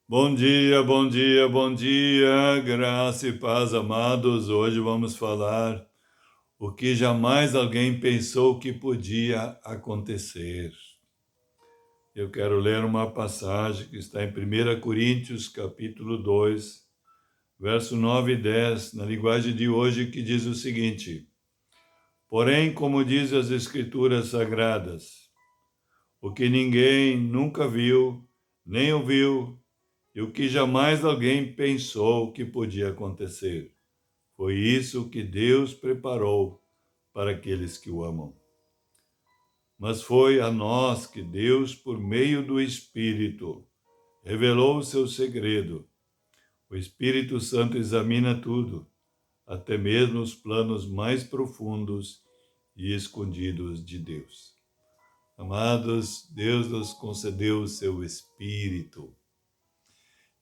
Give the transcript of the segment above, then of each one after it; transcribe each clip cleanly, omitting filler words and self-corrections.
Bom dia, bom dia, bom dia, graça e paz, amados. Hoje vamos falar o que jamais alguém pensou que podia acontecer. Eu quero ler uma passagem que está em 1 Coríntios, capítulo 2, verso 9 e 10, na linguagem de hoje, que diz o seguinte: Porém, como diz as Escrituras Sagradas, o que ninguém nunca viu, nem ouviu, e o que jamais alguém pensou que podia acontecer. Foi isso que Deus preparou para aqueles que o amam. Mas foi a nós que Deus, por meio do Espírito, revelou o seu segredo. O Espírito Santo examina tudo, até mesmo os planos mais profundos e escondidos de Deus. Amados, Deus nos concedeu o seu Espírito.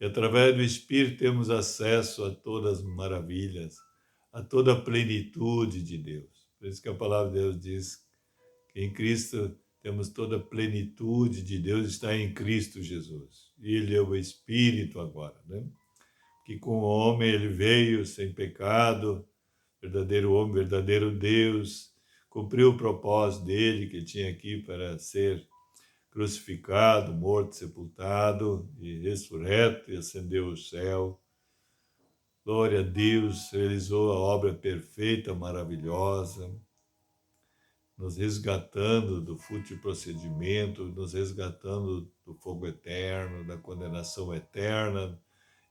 E através do Espírito temos acesso a todas as maravilhas, a toda a plenitude de Deus. Por isso que a palavra de Deus diz que em Cristo temos toda a plenitude de Deus, está em Cristo Jesus. E Ele é o Espírito agora, né? Que com o homem ele veio sem pecado, verdadeiro homem, verdadeiro Deus, cumpriu o propósito dele que tinha aqui para ser crucificado, morto, sepultado e ressurreto e ascendeu ao céu. Glória a Deus, realizou a obra perfeita, maravilhosa, nos resgatando do fútil procedimento, nos resgatando do fogo eterno, da condenação eterna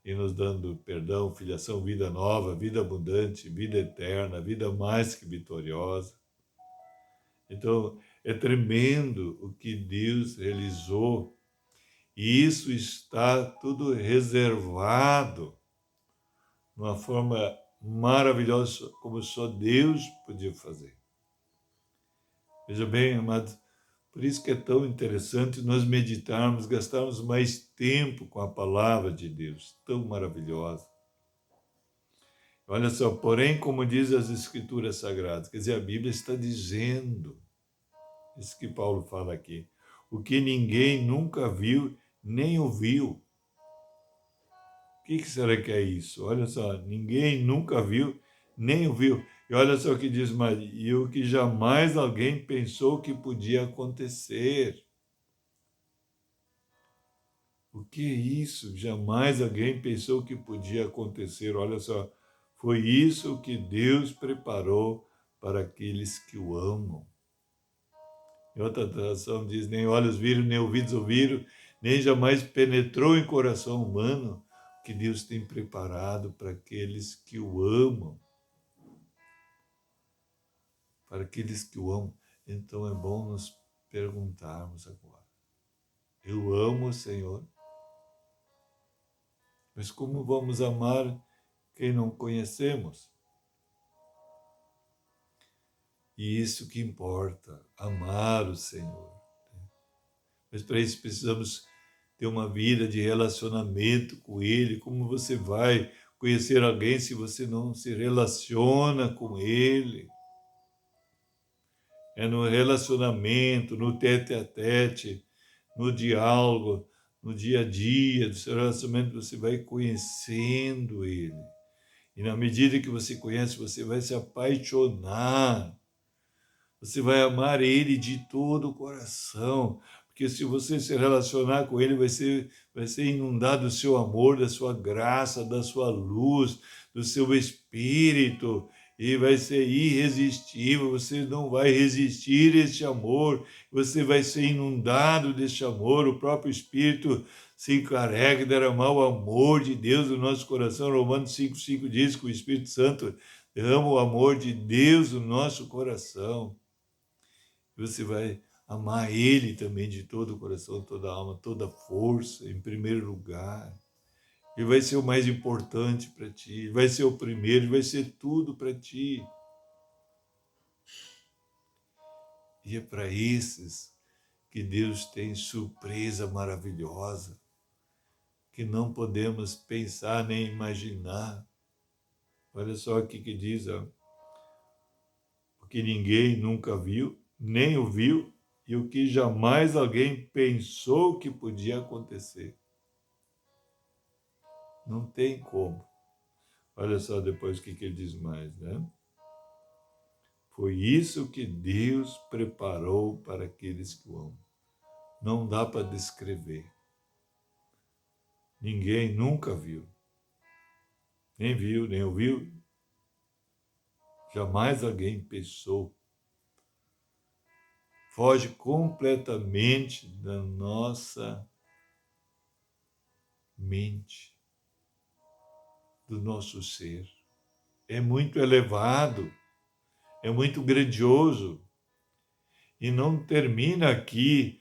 e nos dando perdão, filiação, vida nova, vida abundante, vida eterna, vida mais que vitoriosa. Então, é tremendo o que Deus realizou. E isso está tudo reservado de uma forma maravilhosa, como só Deus podia fazer. Veja bem, amados, por isso que é tão interessante nós meditarmos, gastarmos mais tempo com a palavra de Deus, tão maravilhosa. Olha só, porém, como diz as Escrituras Sagradas, quer dizer, a Bíblia está dizendo, isso que Paulo fala aqui, o que ninguém nunca viu nem ouviu. O que será que é isso? Olha só, ninguém nunca viu, nem ouviu. E olha só o que diz Maria, e o que jamais alguém pensou que podia acontecer. O que é isso? Jamais alguém pensou que podia acontecer. Olha só, foi isso que Deus preparou para aqueles que o amam. Em outra tradução diz, nem olhos viram, nem ouvidos ouviram, nem jamais penetrou em coração humano que Deus tem preparado para aqueles que o amam. Para aqueles que o amam. Então é bom nos perguntarmos agora. Eu amo o Senhor, mas como vamos amar quem não conhecemos? E isso que importa, amar o Senhor. Mas para isso precisamos ter uma vida de relacionamento com Ele. Como você vai conhecer alguém se você não se relaciona com Ele? É no relacionamento, no tete-a-tete, no diálogo, no dia a dia do seu relacionamento, você vai conhecendo Ele. E na medida que você conhece, você vai se apaixonar. Você vai amar Ele de todo o coração. Porque se você se relacionar com Ele, vai ser inundado do seu amor, da sua graça, da sua luz, do seu Espírito. E vai ser irresistível, você não vai resistir a este amor, você vai ser inundado deste amor, o próprio Espírito se encarrega de derramar o amor de Deus no nosso coração. Romanos 5,5 diz que o Espírito Santo derrama o amor de Deus no nosso coração. Você vai amar Ele também de todo o coração, toda a alma, toda a força, em primeiro lugar. Ele vai ser o mais importante para ti, ele vai ser o primeiro, ele vai ser tudo para ti. E é para esses que Deus tem surpresa maravilhosa, que não podemos pensar nem imaginar. Olha só o que diz, ó, o que ninguém nunca viu, nem ouviu, e o que jamais alguém pensou que podia acontecer. Não tem como. Olha só depois o que ele diz mais, né? Foi isso que Deus preparou para aqueles que o amam. Não dá para descrever. Ninguém nunca viu. Nem viu, nem ouviu. Jamais alguém pensou. Foge completamente da nossa mente, do nosso ser. É muito elevado, é muito grandioso. E não termina aqui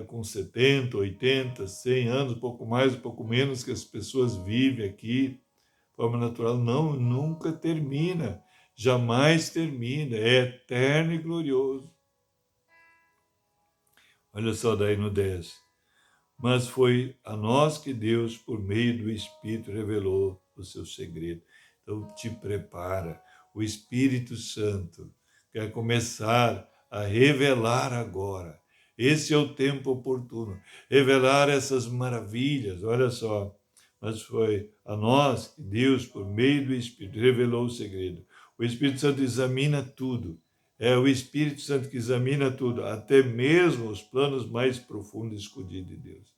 com 70, 80, 100 anos, pouco mais, pouco menos que as pessoas vivem aqui, de forma natural. Não, nunca termina, jamais termina, é eterno e glorioso. Olha só daí no 10. Mas foi a nós que Deus, por meio do Espírito, revelou o seu segredo. Então, te prepara. O Espírito Santo quer começar a revelar agora. Esse é o tempo oportuno. Revelar essas maravilhas. Olha só. Mas foi a nós que Deus, por meio do Espírito, revelou o segredo. O Espírito Santo examina tudo. É o Espírito Santo que examina tudo, até mesmo os planos mais profundos e escondidos de Deus.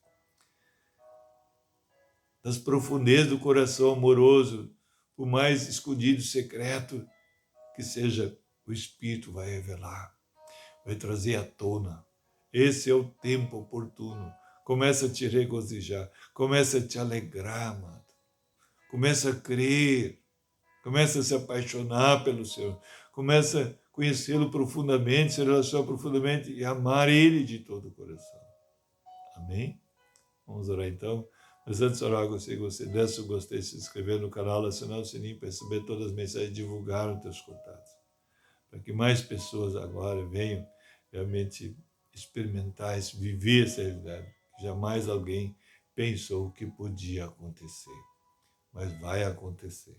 Das profundezas do coração amoroso, o mais escondido, secreto, que seja, o Espírito vai revelar, vai trazer à tona. Esse é o tempo oportuno. Começa a te regozijar, começa a te alegrar, amado. Começa a crer, começa a se apaixonar pelo Senhor, começa a conhecê-lo profundamente, se relacionar profundamente e amar Ele de todo o coração. Amém? Vamos orar então. Mas antes de orar, eu gostaria que você desse o gostei, se inscrever no canal, assinar o sininho para receber todas as mensagens e divulgar os teus contatos. Para que mais pessoas agora venham realmente experimentar, viver essa realidade. Jamais alguém pensou que podia acontecer. Mas vai acontecer.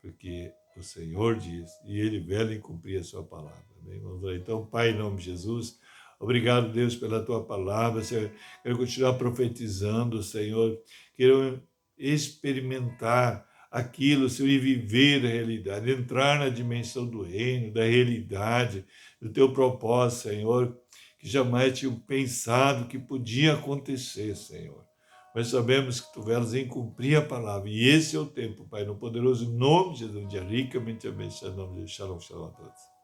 Porque o Senhor diz, e Ele vela em cumprir a sua palavra. Amém? Vamos lá. Então, Pai, em nome de Jesus, obrigado, Deus, pela tua palavra. Senhor, quero continuar profetizando, Senhor. Quero experimentar aquilo, Senhor, e viver a realidade, entrar na dimensão do reino, da realidade, do teu propósito, Senhor, que jamais tinham pensado que podia acontecer, Senhor. Mas sabemos que tu velas em cumprir a palavra. E esse é o tempo, Pai, no poderoso nome de Jesus, de ricamente abençoado, em nome de Jesus. Shalom, shalom a todos.